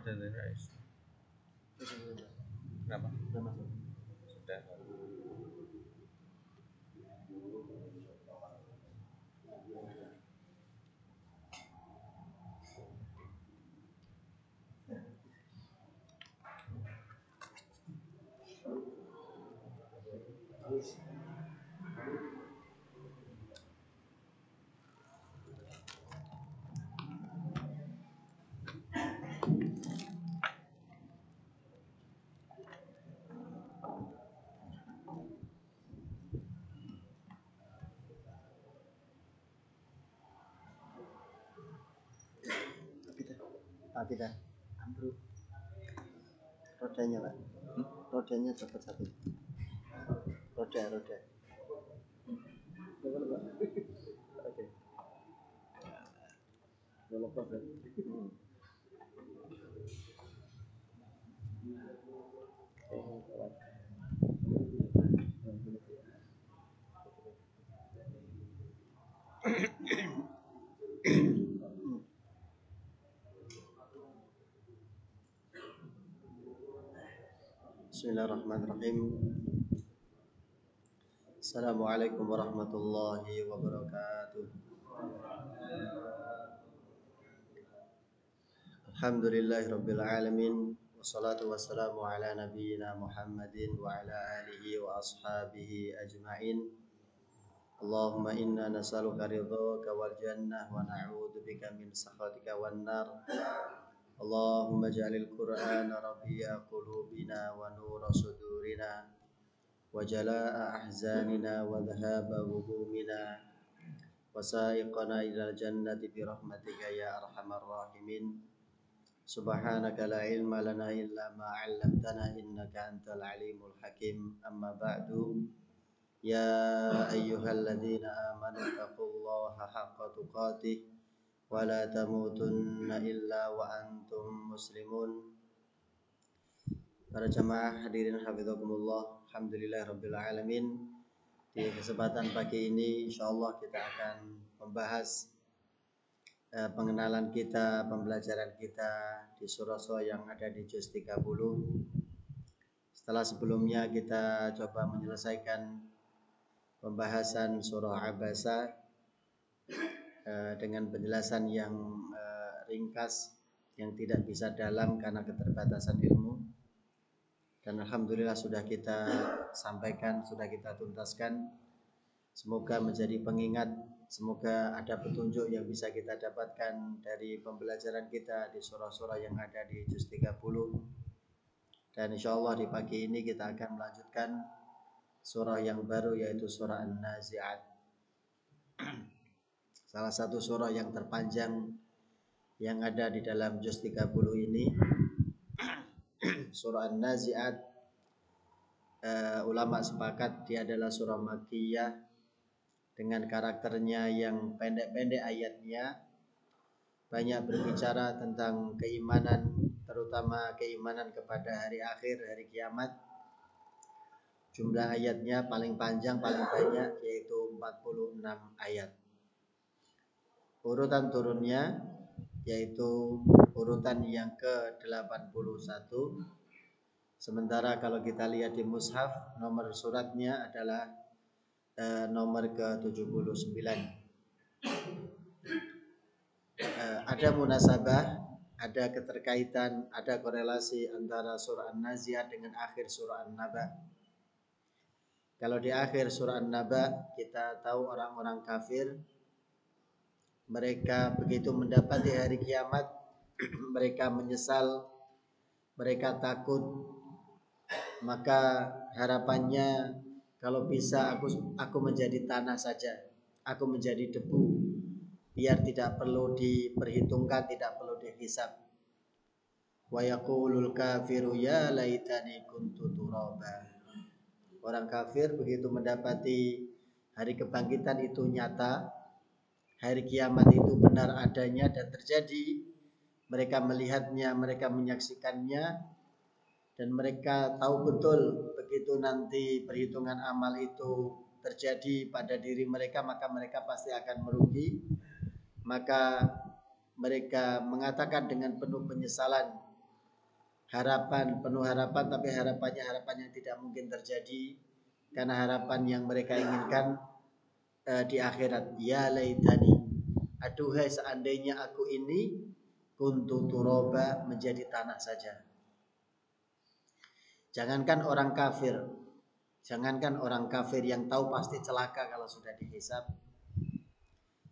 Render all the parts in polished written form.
dari Rais. Kenapa? Sudah. Kita ambruk rodanya Pak. Rodanya cepat satu. Roda. Oke. Lepas kan? Bismillahirrahmanirrahim. Assalamualaikum warahmatullahi wabarakatuh. Alhamdulillahirabbil alamin wassalatu wassalamu ala nabiyyina Muhammadin wa ala alihi wa ashabihi ajmain. Allahumma inna nas'aluka ridhaka wal jannah wa na'udzubika min sakhatika wan nar. Allahumma ja'alil Qur'ana rabi'a qulubina wa nura sudurina wa jalaa'a ahzanina wa dhahaba humumina wa sa'iqana ilal jannati bi rahmatika ya arhamar rahimin. Subhanaka la ilma lana illa ma 'allamtana innaka antal alimul hakim. Amma ba'du. Ya ayyuhalladzina amanu taqullaha haqqa tuqatih wa la tamutunna illa wa antum muslimun. Para jamaah hadirin hafizakumullah, alhamdulillahirabbil alamin. Di kesempatan pagi ini insyaallah kita akan membahas pengenalan kita, pembelajaran kita di surah-surah yang ada di juz 30. Setelah sebelumnya kita coba menyelesaikan pembahasan surah Abasa dengan penjelasan yang ringkas, yang tidak bisa dalam karena keterbatasan ilmu. Dan alhamdulillah sudah kita sampaikan, sudah kita tuntaskan. Semoga menjadi pengingat, semoga ada petunjuk yang bisa kita dapatkan dari pembelajaran kita di surah-surah yang ada di juz 30. Dan insyaallah di pagi ini kita akan melanjutkan surah yang baru, yaitu surah An-Nazi'at. Salah satu surah yang terpanjang yang ada di dalam juz 30 ini. Surah An-Nazi'at, ulama sepakat dia adalah surah Makkiyah dengan karakternya yang pendek-pendek ayatnya, banyak berbicara tentang keimanan, terutama keimanan kepada hari akhir, hari kiamat. Jumlah ayatnya paling panjang, paling banyak, yaitu 46 ayat. Urutan turunnya yaitu urutan yang ke-81. Sementara kalau kita lihat di mushaf, nomor suratnya adalah nomor ke-79. Ada munasabah, ada keterkaitan, ada korelasi antara surah An-Nazi'at dengan akhir surah An-Naba. Kalau di akhir surah An-Naba kita tahu orang-orang kafir, mereka begitu mendapati hari kiamat, mereka menyesal, mereka takut. Maka harapannya, kalau bisa aku menjadi tanah saja, aku menjadi debu, biar tidak perlu diperhitungkan, tidak perlu dihisab. Wa yaqulul kafiru ya laitani kuntu turaba. Orang kafir begitu mendapati hari kebangkitan itu nyata, hari kiamat itu benar adanya dan terjadi, mereka melihatnya, mereka menyaksikannya, dan mereka tahu betul begitu nanti perhitungan amal itu terjadi pada diri mereka, maka mereka pasti akan merugi. Maka mereka mengatakan dengan penuh penyesalan, harapan, penuh harapan, tapi harapannya harapan yang tidak mungkin terjadi karena harapan yang mereka inginkan di akhirat. Ya laitani, aduhai seandainya aku ini kuntu turoba, menjadi tanah saja. Jangankan orang kafir yang tahu pasti celaka kalau sudah dihisab.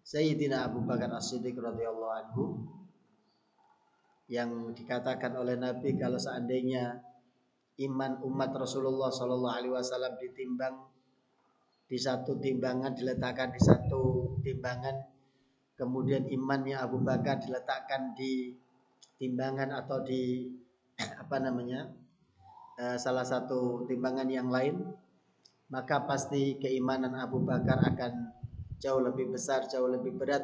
Sayyidina Abu Bakar As-Siddiq radhiyallahu anhu yang dikatakan oleh Nabi kalau seandainya iman umat Rasulullah Shallallahu Alaihi Wasallam ditimbang di satu timbangan, diletakkan di satu timbangan, kemudian imannya Abu Bakar diletakkan di timbangan atau di salah satu timbangan yang lain, maka pasti keimanan Abu Bakar akan jauh lebih besar, jauh lebih berat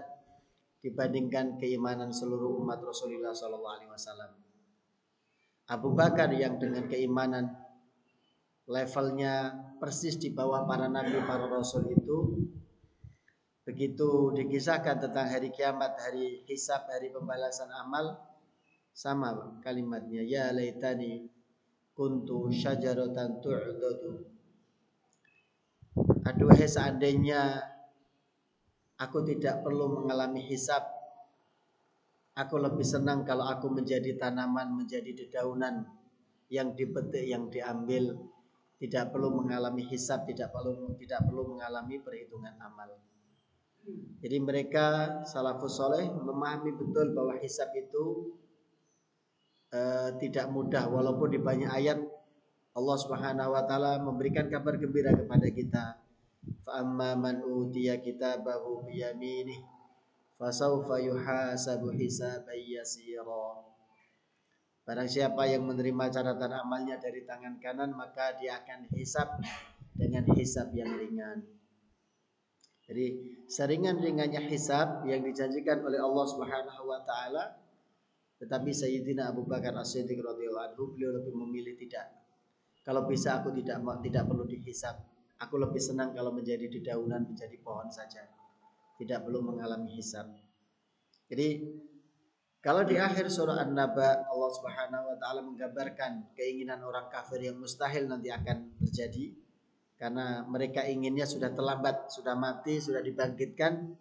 dibandingkan keimanan seluruh umat Rasulullah SAW. Abu Bakar yang dengan keimanan levelnya persis di bawah para nabi, para rasul itu, begitu dikisahkan tentang hari kiamat, hari hisab, hari pembalasan amal, sama kalimatnya, ya laitani kuntu syajaratan tu'dadu. Aduhai seandainya aku tidak perlu mengalami hisab, aku lebih senang kalau aku menjadi tanaman, menjadi dedaunan yang dipetik, yang diambil, tidak perlu mengalami hisab, tidak perlu mengalami perhitungan amal. Jadi mereka salafus soleh memahami betul bahwa hisab itu tidak mudah, walaupun di banyak ayat Allah Subhanahu wa taala memberikan kabar gembira kepada kita. Fa amma man utiya kitabahu bi yaminih fasawfa yuhasabu hisaban yasira. Barang siapa yang menerima catatan amalnya dari tangan kanan, maka dia akan hisab dengan hisab yang ringan. Jadi seringan-ringannya hisab yang dijanjikan oleh Allah Subhanahu wa taala, tetapi Sayyidina Abu Bakar As-Siddiq radhiyallahu anhu beliau lebih memilih tidak. Kalau bisa aku tidak perlu dihisab. Aku lebih senang kalau menjadi dedaunan, menjadi pohon saja. Tidak perlu mengalami hisab. Jadi kalau di akhir surah An-Naba Allah Subhanahu wa taala menggambarkan keinginan orang kafir yang mustahil nanti akan terjadi karena mereka inginnya sudah terlambat, sudah mati, sudah dibangkitkan.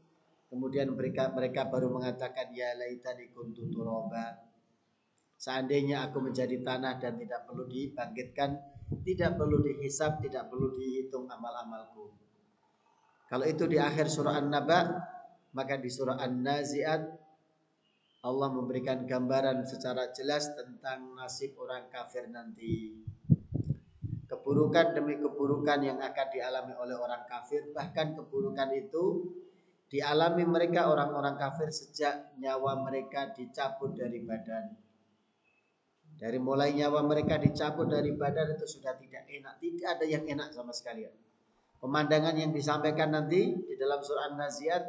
Kemudian mereka baru mengatakan ya laitani kuntu turaba. Seandainya aku menjadi tanah dan tidak perlu dibangkitkan, tidak perlu dihisab, tidak perlu dihitung amal-amalku. Kalau itu di akhir surah An-Naba, maka di surah An-Nazi'at Allah memberikan gambaran secara jelas tentang nasib orang kafir nanti. Keburukan demi keburukan yang akan dialami oleh orang kafir, bahkan keburukan itu dialami mereka orang-orang kafir sejak nyawa mereka dicabut dari badan. Dari mulai nyawa mereka dicabut dari badan itu sudah tidak enak, tidak ada yang enak sama sekali. Pemandangan yang disampaikan nanti di dalam surah An-Nazi'at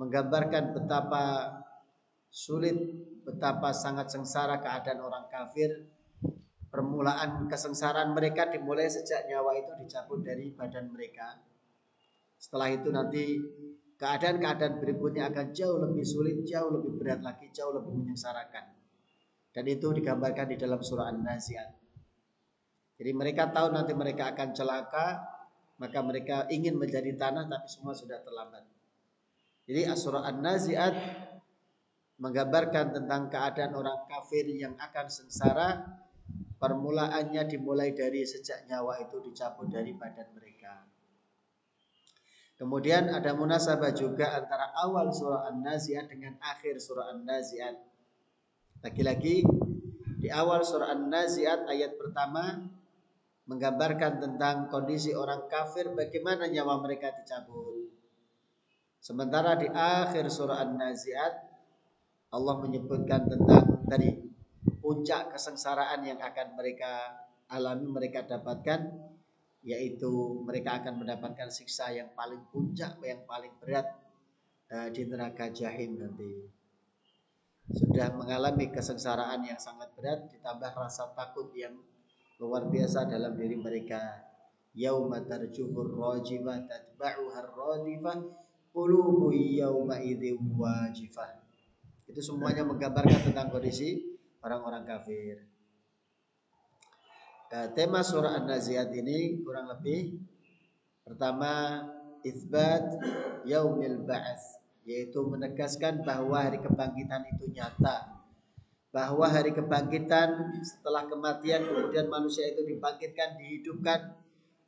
menggambarkan betapa sulit, betapa sangat sengsara keadaan orang kafir. Permulaan kesengsaraan mereka dimulai sejak nyawa itu dicabut dari badan mereka. Setelah itu nanti keadaan-keadaan berikutnya akan jauh lebih sulit, jauh lebih berat lagi, jauh lebih menyengsarakan. Dan itu digambarkan di dalam surah An-Nazi'at. Jadi mereka tahu nanti mereka akan celaka, maka mereka ingin menjadi tanah, tapi semua sudah terlambat. Jadi surah An-Nazi'at menggambarkan tentang keadaan orang kafir yang akan sengsara. Permulaannya dimulai dari sejak nyawa itu dicabut dari badan mereka. Kemudian ada munasabah juga antara awal surah An-Nazi'at dengan akhir surah An-Nazi'at. Lagi-lagi di awal surah An-Nazi'at ayat pertama menggambarkan tentang kondisi orang kafir, bagaimana nyawa mereka dicabut. Sementara di akhir surah An-Nazi'at Allah menyebutkan tentang tadi puncak kesengsaraan yang akan mereka alami, mereka dapatkan, yaitu mereka akan mendapatkan siksa yang paling puncak, yang paling berat di neraka Jahim nanti. Sudah mengalami kesengsaraan yang sangat berat, ditambah rasa takut yang luar biasa dalam diri mereka. Yauma tarjufur rajifah tatba'uha ar-radifah qulubu yauma idzin wajifah. Itu semuanya menggambarkan tentang kondisi orang-orang kafir. tema surah An-Nazi'at ini kurang lebih pertama itsbat yaumil ba'ats, yaitu menegaskan bahwa hari kebangkitan itu nyata, bahwa hari kebangkitan setelah kematian kemudian manusia itu dibangkitkan, dihidupkan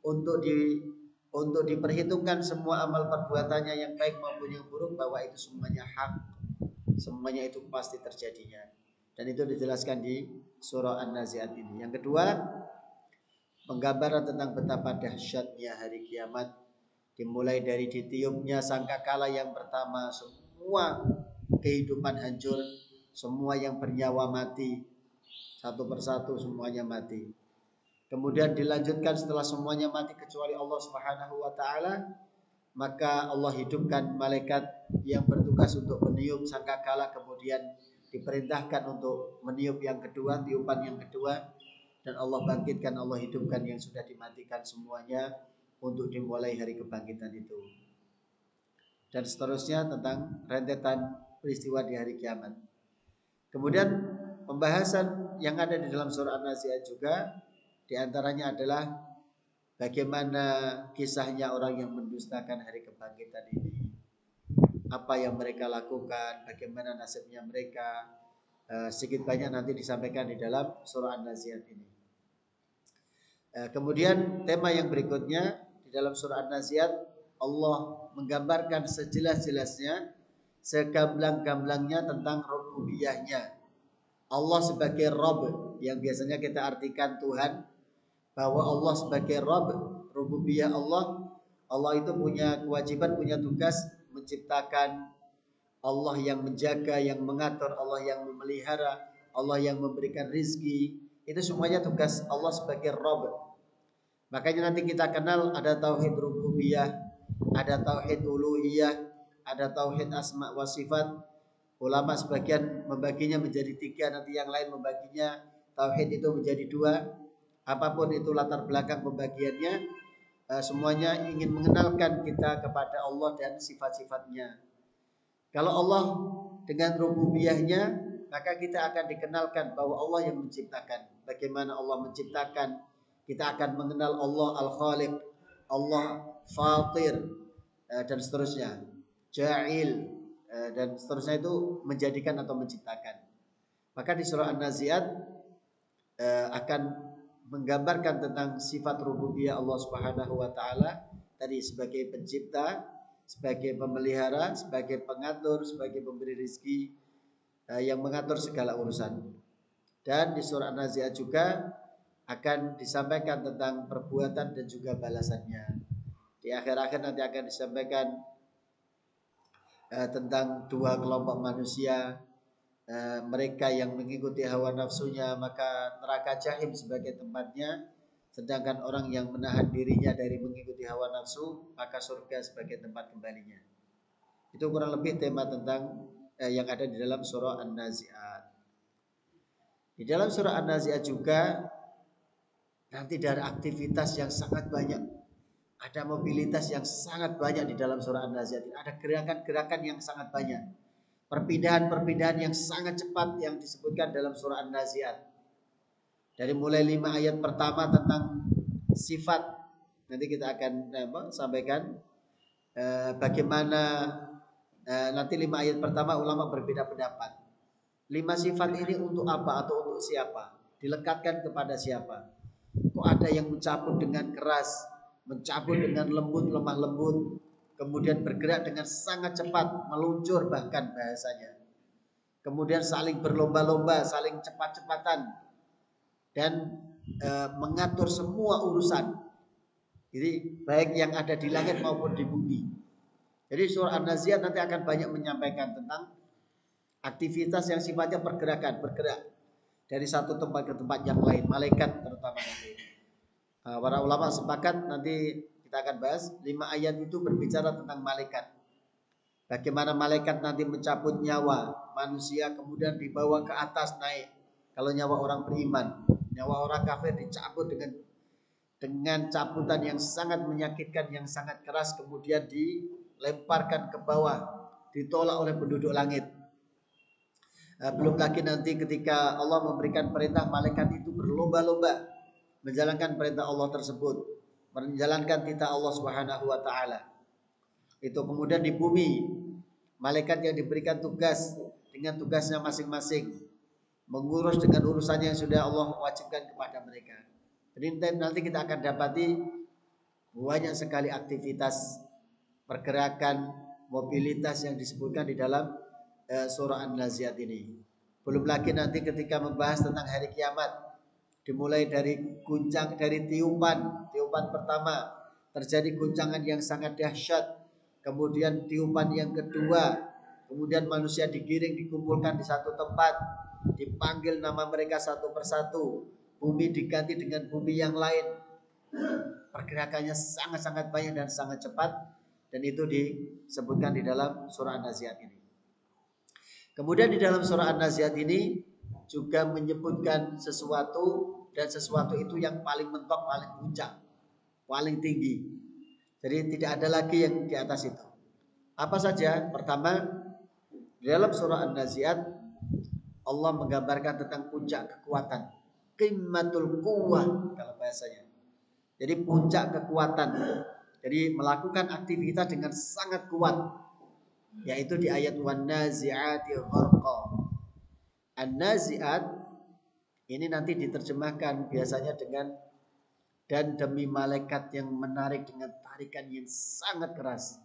untuk diperhitungkan semua amal perbuatannya yang baik maupun yang buruk, bahwa itu semuanya hak, semuanya itu pasti terjadinya. Dan itu dijelaskan di surah An-Nazi'at ini. Yang kedua, penggambaran tentang betapa dahsyatnya hari kiamat, dimulai dari ditiupnya sangkakala yang pertama, semua kehidupan hancur, semua yang bernyawa mati, satu persatu semuanya mati. Kemudian dilanjutkan setelah semuanya mati kecuali Allah Subhanahu wa taala, maka Allah hidupkan malaikat yang bertugas untuk meniup sangkakala, kemudian diperintahkan untuk meniup yang kedua, tiupan yang kedua, dan Allah bangkitkan, Allah hidupkan yang sudah dimatikan semuanya untuk dimulai hari kebangkitan itu. Dan seterusnya tentang rentetan peristiwa di hari kiamat. Kemudian pembahasan yang ada di dalam surah An-Nazi'at juga diantaranya adalah bagaimana kisahnya orang yang mendustakan hari kebangkitan ini, apa yang mereka lakukan, bagaimana nasibnya mereka, sedikit banyak nanti disampaikan di dalam surah An-Nazi'at ini. Kemudian tema yang berikutnya di dalam surah An-Nazi'at, Allah menggambarkan sejelas-jelasnya, segamblang-gamblangnya tentang rububiyahnya. Allah sebagai Rabb, yang biasanya kita artikan Tuhan, bahwa Allah sebagai Rabb, rububiyah Allah, Allah itu punya kewajiban, punya tugas menciptakan, Allah yang menjaga, yang mengatur, Allah yang memelihara, Allah yang memberikan rizki. Itu semuanya tugas Allah sebagai Rabb. Makanya nanti kita kenal ada tauhid rububiyah, ada tauhid uluhiyah, ada tauhid asma wa sifat. Ulama sebagian membaginya menjadi 3, nanti yang lain membaginya tauhid itu menjadi 2. Apapun itu latar belakang pembagiannya, semuanya ingin mengenalkan kita kepada Allah dan sifat-sifatnya. Kalau Allah dengan rububiyahnya, maka kita akan dikenalkan bahwa Allah yang menciptakan. Bagaimana Allah menciptakan? Kita akan mengenal Allah Al-Khaliq, Allah Fatir, dan seterusnya, Ja'il, dan seterusnya, itu menjadikan atau menciptakan. Maka di surah An-Nazi'at akan menggambarkan tentang sifat rububiyah Allah Subhanahu wa taala tadi, sebagai pencipta, sebagai pemelihara, sebagai pengatur, sebagai pemberi rizki, yang mengatur segala urusan. Dan di surah An-Nazi'at juga akan disampaikan tentang perbuatan dan juga balasannya. Di akhir-akhir nanti akan disampaikan tentang 2 kelompok manusia, mereka yang mengikuti hawa nafsunya, maka neraka jahim sebagai tempatnya, sedangkan orang yang menahan dirinya dari mengikuti hawa nafsu, maka surga sebagai tempat kembalinya. Itu kurang lebih tema tentang yang ada di dalam surah An-Nazi'at. Di dalam surah An-Nazi'at juga nanti dari aktivitas yang sangat banyak, ada mobilitas yang sangat banyak di dalam surah An-Nazi'at. Ada gerakan-gerakan yang sangat banyak, perpindahan-perpindahan yang sangat cepat yang disebutkan dalam surah An-Nazi'at. Dari mulai 5 ayat pertama tentang sifat, nanti kita akan sampaikan bagaimana nanti 5 ayat pertama ulama berbeda pendapat. 5 sifat ini untuk apa atau untuk siapa? Dilekatkan kepada siapa? Kok ada yang mencabut dengan keras, mencabut dengan lembut, lemah lembut, kemudian bergerak dengan sangat cepat, meluncur bahkan bahasanya. Kemudian saling berlomba-lomba, saling cepat-cepatan, dan mengatur semua urusan. Jadi baik yang ada di langit maupun di bumi. Jadi surah An-Nazi'at nanti akan banyak menyampaikan tentang aktivitas yang sifatnya pergerakan, bergerak dari satu tempat ke tempat yang lain, malaikat terutama nanti. Para ulama sepakat, nanti kita akan bahas 5 ayat itu berbicara tentang malaikat. Bagaimana malaikat nanti mencabut nyawa manusia, kemudian dibawa ke atas naik. Kalau nyawa orang beriman, nyawa orang kafir dicabut dengan cabutan yang sangat menyakitkan, yang sangat keras, kemudian dilemparkan ke bawah, ditolak oleh penduduk langit. Belum lagi nanti ketika Allah memberikan perintah, malaikat itu berlomba-lomba menjalankan perintah Allah tersebut, menjalankan titah Allah Subhanahu wa taala. Itu kemudian di bumi, malaikat yang diberikan tugas dengan tugasnya masing-masing, mengurus dengan urusannya yang sudah Allah wajibkan kepada mereka. Jadi nanti kita akan dapati banyak sekali aktivitas pergerakan, mobilitas yang disebutkan di dalam surah An-Nazi'at ini. Belum lagi nanti ketika membahas tentang hari kiamat, dimulai dari tiupan pertama, terjadi guncangan yang sangat dahsyat, kemudian tiupan yang kedua, kemudian manusia digiring, dikumpulkan di satu tempat, dipanggil nama mereka satu persatu, bumi diganti dengan bumi yang lain. Pergerakannya sangat-sangat banyak dan sangat cepat, dan itu disebutkan di dalam surah An-Nazi'at ini. Kemudian di dalam surah An-Nazi'at ini juga menyebutkan sesuatu, dan sesuatu itu yang paling mentok, paling puncak, paling tinggi. Jadi tidak ada lagi yang di atas itu. Apa saja? Pertama, di dalam surah An-Nazi'at Allah menggambarkan tentang puncak kekuatan, qimmatul quwwah kalau bahasanya. Jadi puncak kekuatan. Jadi melakukan aktivitas dengan sangat kuat, yaitu di ayat wan-nazi'ati gharqa. An-nazi'at ini nanti diterjemahkan biasanya dengan dan demi malaikat yang menarik dengan tarikan yang sangat keras.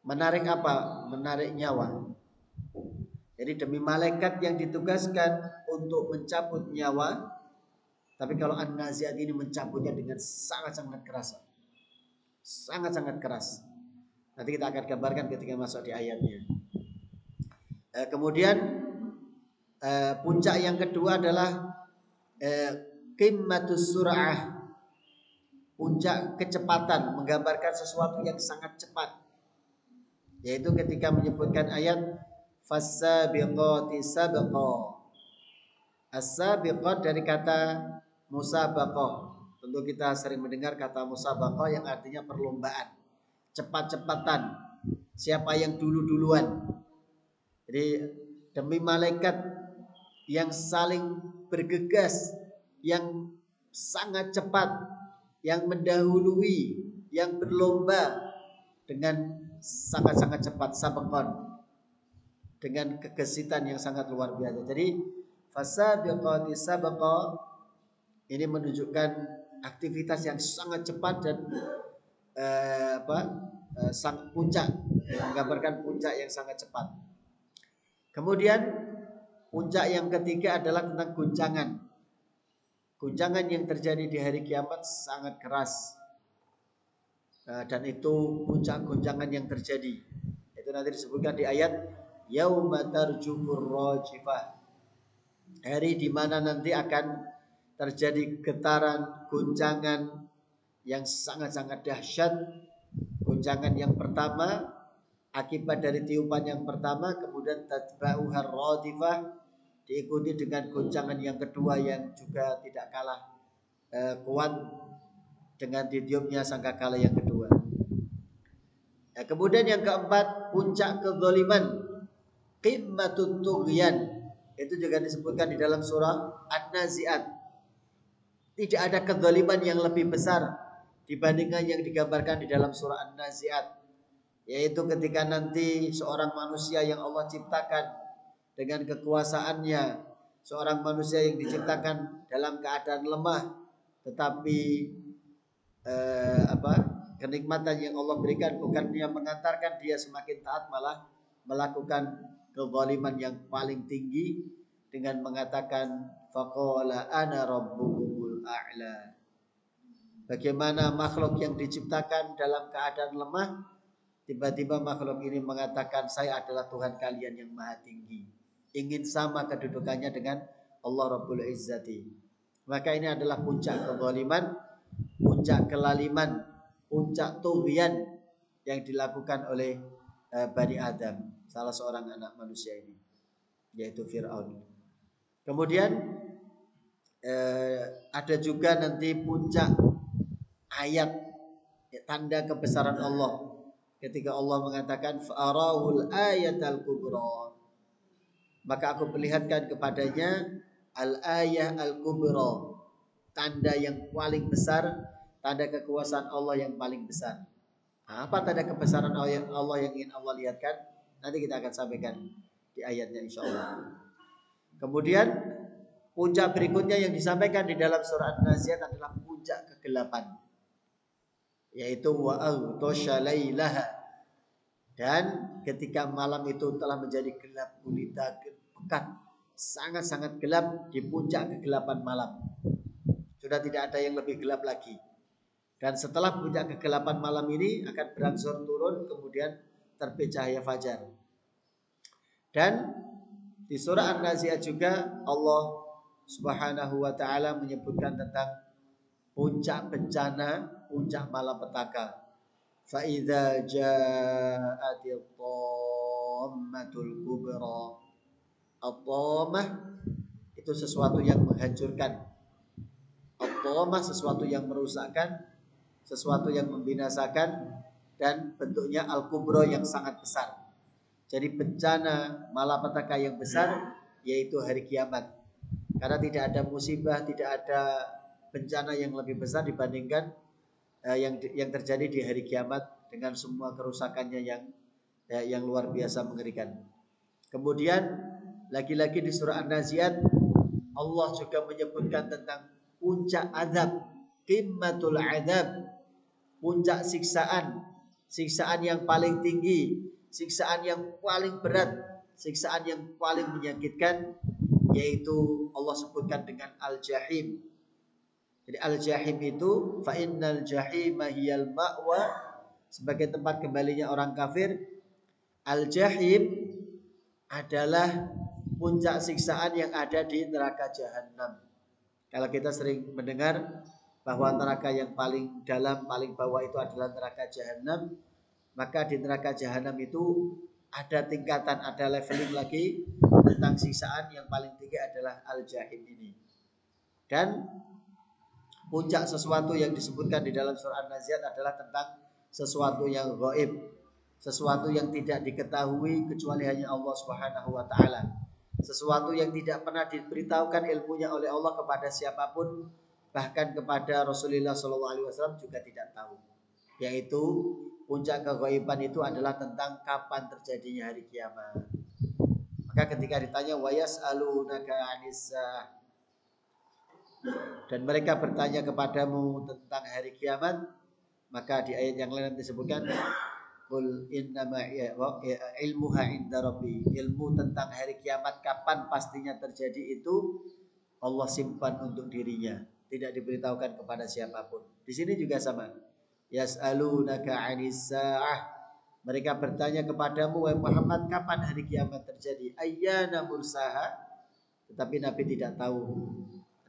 Menarik apa? Menarik nyawa. Jadi demi malaikat yang ditugaskan untuk mencabut nyawa. Tapi kalau An-Nazi'at ini mencabutnya dengan sangat-sangat keras. Sangat-sangat keras. Nanti kita akan gambarkan ketika masuk di ayatnya. Kemudian puncak yang kedua adalah qimmatus sur'ah. Puncak kecepatan, menggambarkan sesuatu yang sangat cepat. Yaitu ketika menyebutkan ayat fas-sabiqati sabqa. As-sabiqat dari kata musabaqah. Tentu kita sering mendengar kata musabaqah yang artinya perlombaan, cepat-cepatan, siapa yang dulu-duluan. Jadi demi malaikat yang saling bergegas, yang sangat cepat, yang mendahului, yang berlomba dengan sangat-sangat cepat, sabaqan, dengan kegesitan yang sangat luar biasa. Jadi fasabiqati sabqa ini menunjukkan aktivitas yang sangat cepat dan sang puncak, menggambarkan puncak yang sangat cepat. Kemudian puncak yang ketiga adalah tentang guncangan. Guncangan yang terjadi di hari kiamat sangat keras, dan itu puncak guncangan yang terjadi. Itu nanti disebutkan di ayat yauma tarjufur rajifah. Hari di mana nanti akan terjadi getaran, guncangan yang sangat-sangat dahsyat. Guncangan yang pertama akibat dari tiupan yang pertama, kemudian tatba'uhar radifah, diikuti dengan guncangan yang kedua yang juga tidak kalah kuat dengan ditiupnya sangkakala yang kedua. Kemudian yang keempat, puncak kezaliman, qimmatut tughyan. Itu juga disebutkan di dalam surah An-Nazi'at. Tidak ada kezaliman yang lebih besar dibandingkan yang digambarkan di dalam surah An-Nazi'at, yaitu ketika nanti seorang manusia yang Allah ciptakan dengan kekuasaannya, seorang manusia yang diciptakan dalam keadaan lemah, tetapi kenikmatan yang Allah berikan bukannya mengantarkan dia semakin taat, malah melakukan kezaliman yang paling tinggi dengan mengatakan faqala ana rabbukumul a'la. Bagaimana makhluk yang diciptakan dalam keadaan lemah, tiba-tiba makhluk ini mengatakan saya adalah Tuhan kalian yang maha tinggi, ingin sama kedudukannya dengan Allah Rabbul Izzati. Maka ini adalah puncak kezaliman, puncak kelaliman, puncak tughyan yang dilakukan oleh Bani Adam, salah seorang anak manusia ini, yaitu Fir'aun. Kemudian ada juga nanti puncak ayat, tanda kebesaran Allah, ketika Allah mengatakan fa'arahul ayatal kubra, maka aku perlihatkan kepadanya al-ayah al-kubra, tanda yang paling besar, tanda kekuasaan Allah yang paling besar. Apa tanda kebesaran Allah yang ingin Allah lihatkan? Nanti kita akan sampaikan di ayatnya insya Allah. Kemudian puncak berikutnya yang disampaikan di dalam surah An-Nazi'at adalah puncak kegelapan, yaitu wa aghtasha lailaha. Dan ketika malam itu telah menjadi gelap gulita pekat, sangat-sangat gelap, di puncak kegelapan malam. Sudah tidak ada yang lebih gelap lagi. Dan setelah puncak kegelapan malam ini akan berangsur turun, kemudian terbit cahaya fajar. Dan di surah An-Nazi'at juga Allah Subhanahu wa taala menyebutkan tentang puncak bencana, puncak malapetaka. Fa idza ja'atil dhammatul kubra. Ad-dhammah itu sesuatu yang menghancurkan. Ad-dhammah sesuatu yang merusakkan, sesuatu yang membinasakan, dan bentuknya al-kubra yang sangat besar. Jadi bencana malapetaka yang besar yaitu hari kiamat. Karena tidak ada musibah, tidak ada bencana yang lebih besar dibandingkan yang terjadi di hari kiamat dengan semua kerusakannya yang luar biasa mengerikan. Kemudian lagi-lagi di surah An-Nazi'at Allah juga menyebutkan tentang puncak azab, qimmatul azab, puncak siksaan, siksaan yang paling tinggi, siksaan yang paling berat, siksaan yang paling menyakitkan, yaitu Allah sebutkan dengan al-jahim. Jadi al-jahim itu fa innal jahima hiyal ma'wa, sebagai tempat kembalinya orang kafir. Al-jahim adalah puncak siksaan yang ada di neraka jahanam. Kalau kita sering mendengar bahwa neraka yang paling dalam, paling bawah itu adalah neraka jahanam, maka di neraka jahanam itu ada tingkatan, ada leveling lagi tentang siksaan. Yang paling tinggi adalah al-jahim ini. Dan puncak sesuatu yang disebutkan di dalam surah An-Nazi'at adalah tentang sesuatu yang gaib, sesuatu yang tidak diketahui kecuali hanya Allah Subhanahu wa taala. Sesuatu yang tidak pernah diberitahukan ilmunya oleh Allah kepada siapapun, bahkan kepada Rasulullah SAW juga tidak tahu. Yaitu puncak kegaiban itu adalah tentang kapan terjadinya hari kiamat. Maka ketika ditanya wa yas'alunaka 'anis sa'ah, dan mereka bertanya kepadamu tentang hari kiamat, maka di ayat yang lain disebutkan qul innama ilmuha inda rabbi, ilmu tentang hari kiamat kapan pastinya terjadi itu Allah simpan untuk dirinya, tidak diberitahukan kepada siapapun. Di sini juga sama. Yas'alunaka 'anis sa'ah, mereka bertanya kepadamu wahai Muhammad kapan hari kiamat terjadi, ayyana mursaha, tetapi Nabi tidak tahu.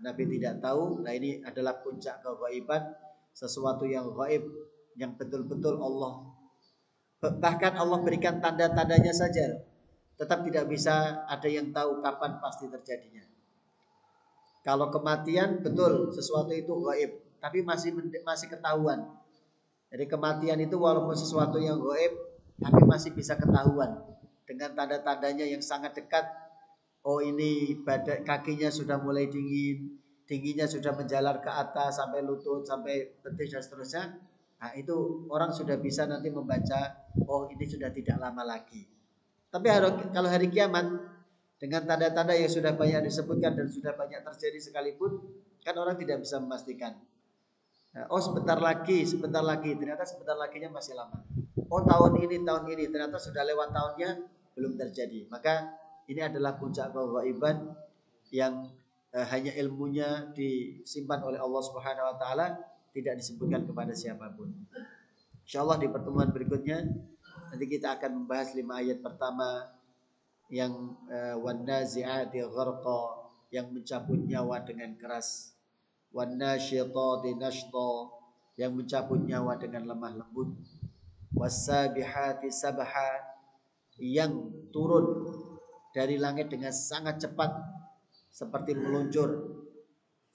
Nabi tidak tahu. Nah, ini adalah puncak kegaiban, sesuatu yang gaib, yang betul-betul Allah, bahkan Allah berikan tanda-tandanya saja, tetap tidak bisa ada yang tahu kapan pasti terjadinya. Kalau kematian betul sesuatu itu gaib, tapi masih ketahuan. Jadi kematian itu walaupun sesuatu yang gaib, tapi masih bisa ketahuan dengan tanda-tandanya yang sangat dekat. Oh, ini kakinya sudah mulai dingin, dinginnya sudah menjalar ke atas sampai lutut, sampai betis dan seterusnya. Nah, itu orang sudah bisa nanti membaca, oh ini sudah tidak lama lagi. Tapi kalau hari kiamat dengan tanda-tanda yang sudah banyak disebutkan dan sudah banyak terjadi sekalipun, kan orang tidak bisa memastikan. Nah, oh sebentar lagi, ternyata sebentar laginya masih lama. Oh tahun ini, ternyata sudah lewat tahunnya, belum terjadi. Maka ini adalah puncak kegaiban yang hanya ilmunya disimpan oleh Allah Subhanahu wa taala, tidak disebutkan kepada siapapun. Insyaallah di pertemuan berikutnya nanti kita akan membahas 5 ayat pertama yang wan nazi'ati gharqa, yang mencabut nyawa dengan keras, wan nasyitati nashta, yang mencabut nyawa dengan lemah lembut, was-sabihati sabha, yang turun dari langit dengan sangat cepat seperti meluncur,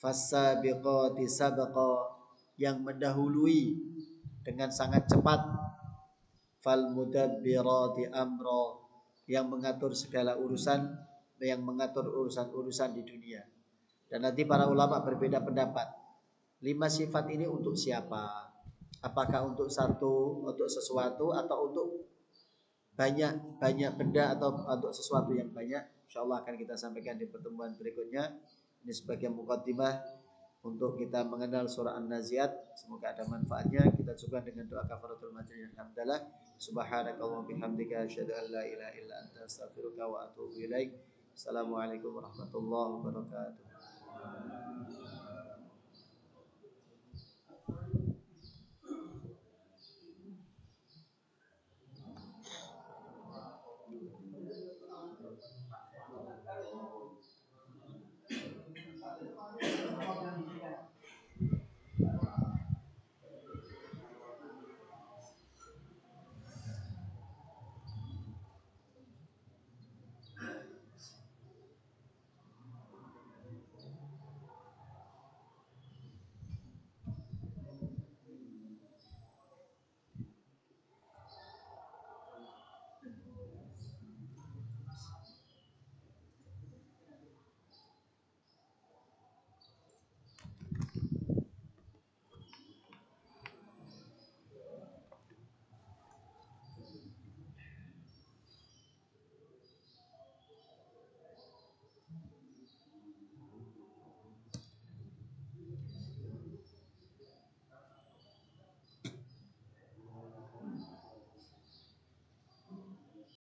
fas-sabiqati sabqa, yang mendahului dengan sangat cepat, fal mudabbirati amra, yang mengatur segala urusan, yang mengatur urusan-urusan di dunia. Dan nanti para ulama berbeda pendapat. 5 sifat ini untuk siapa? Apakah untuk sesuatu atau untuk banyak benda atau untuk sesuatu yang banyak? Insyaallah akan kita sampaikan di pertemuan berikutnya. Ini sebagai mukaddimah untuk kita mengenal surah An-Naziat. Semoga ada manfaatnya. Kita coba dengan doa kafaratul majlis. Alhamdulillah. Subhanakallahumma bihamdika asyhadu an la ilaha illa anta astaghfiruka wa atubu ilaik. Assalamualaikum warahmatullahi wabarakatuh.